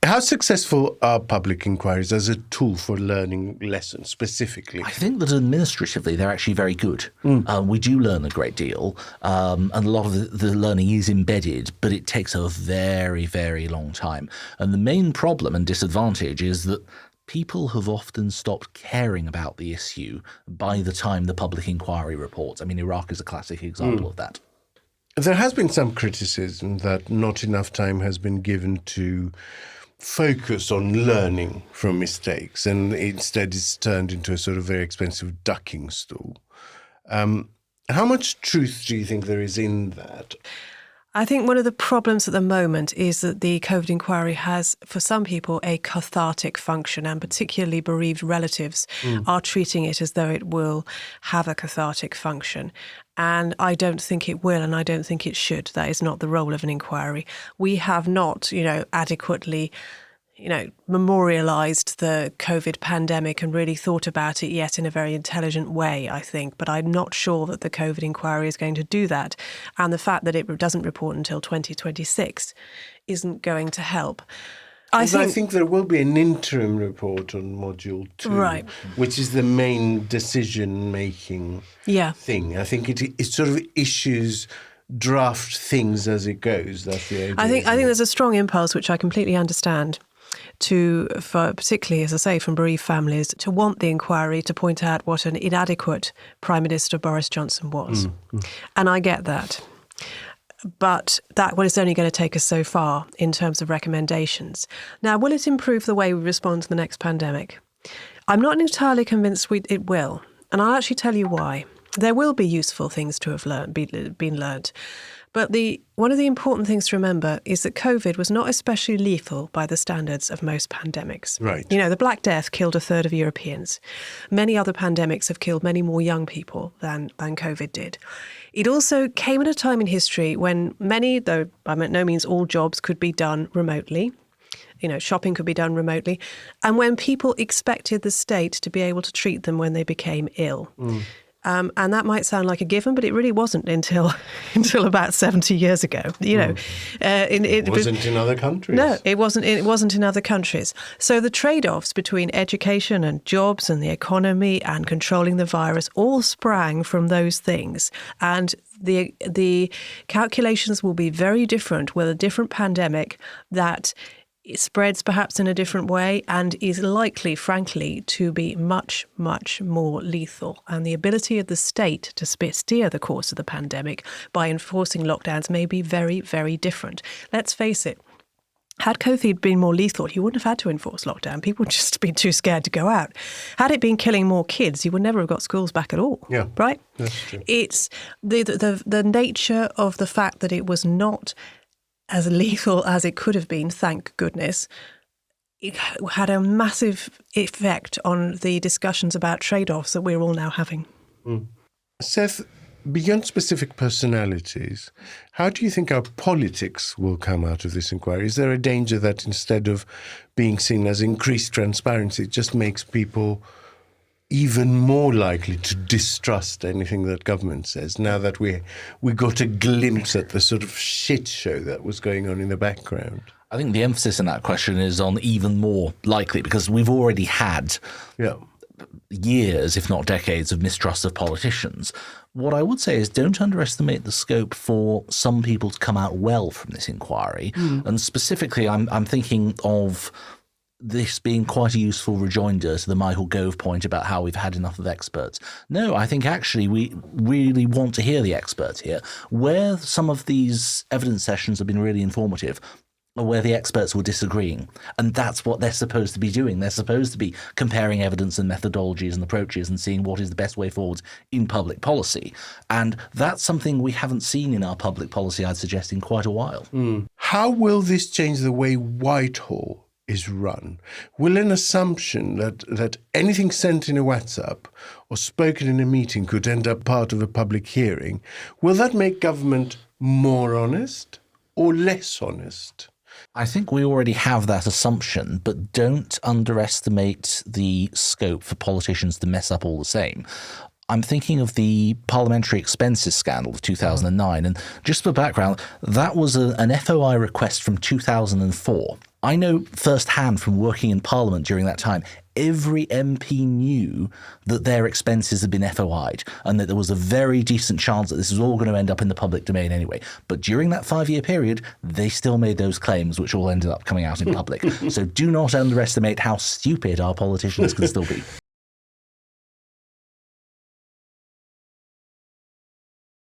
How successful are public inquiries as a tool for learning lessons specifically? I think that administratively they're actually very good. We do learn a great deal, and a lot of the learning is embedded, but it takes a very, very long time. And the main problem and disadvantage is that people have often stopped caring about the issue by the time the public inquiry reports. I mean, Iraq is a classic example of that. There has been some criticism that not enough time has been given to focus on learning from mistakes, and instead it's turned into a sort of very expensive ducking stool. How much truth do you think there is in that? I think one of the problems at the moment is that the COVID inquiry has, for some people, a cathartic function, and particularly bereaved relatives are treating it as though it will have a cathartic function. And I don't think it will, and I don't think it should. That is not the role of an inquiry. We have not, adequately, memorialised the COVID pandemic and really thought about it yet in a very intelligent way, I think. But I'm not sure that the COVID inquiry is going to do that. And the fact that it doesn't report until 2026 isn't going to help. I think there will be an interim report on Module 2, right, which is the main decision-making thing. I think it sort of issues draft things as it goes. That's the idea. I think there's a strong impulse, which I completely understand, for particularly, as I say, from bereaved families, to want the inquiry to point out what an inadequate Prime Minister Boris Johnson was. And I get that. But that is only going to take us so far in terms of recommendations. Now, will it improve the way we respond to the next pandemic? I'm not entirely convinced it will. And I'll actually tell you why. There will be useful things to have been learned. But one of the important things to remember is that COVID was not especially lethal by the standards of most pandemics. Right. The Black Death killed a third of Europeans. Many other pandemics have killed many more young people than COVID did. It also came at a time in history when many, though by no means all jobs, could be done remotely. Shopping could be done remotely. And when people expected the state to be able to treat them when they became ill. And that might sound like a given, but it really wasn't until about 70 years ago. It wasn't in other countries. No, it wasn't in other countries. So the trade-offs between education and jobs and the economy and controlling the virus all sprang from those things. And the calculations will be very different with a different pandemic that it spreads perhaps in a different way and is likely, frankly, to be much, much more lethal. And the ability of the state to steer the course of the pandemic by enforcing lockdowns may be very, very different. Let's face it. Had COVID been more lethal, you wouldn't have had to enforce lockdown. People would just been too scared to go out. Had it been killing more kids, you would never have got schools back at all. Yeah, right? That's true. It's the nature of the fact that it was not as lethal as it could have been, thank goodness. It had a massive effect on the discussions about trade-offs that we're all now having. Seth, beyond specific personalities, how do you think our politics will come out of this inquiry? Is there a danger that instead of being seen as increased transparency, it just makes people even more likely to distrust anything that government says, now that we got a glimpse at the sort of shit show that was going on in the background? I think the emphasis in that question is on even more likely, because we've already had years, if not decades, of mistrust of politicians. What I would say is don't underestimate the scope for some people to come out well from this inquiry. And specifically, I'm thinking of this being quite a useful rejoinder to the Michael Gove point about how we've had enough of experts. No, I think actually we really want to hear the experts here. Where some of these evidence sessions have been really informative, or where the experts were disagreeing. And that's what they're supposed to be doing. They're supposed to be comparing evidence and methodologies and approaches and seeing what is the best way forward in public policy. And that's something we haven't seen in our public policy, I'd suggest, in quite a while. How will this change the way Whitehall is run? Will an assumption that anything sent in a WhatsApp or spoken in a meeting could end up part of a public hearing, will that make government more honest or less honest? I think we already have that assumption, but don't underestimate the scope for politicians to mess up all the same. I'm thinking of the parliamentary expenses scandal of 2009. And just for background, that was an FOI request from 2004. I know firsthand from working in Parliament during that time, every MP knew that their expenses had been FOI'd and that there was a very decent chance that this was all going to end up in the public domain anyway. But during that 5-year period, they still made those claims, which all ended up coming out in public. So do not underestimate how stupid our politicians can still be.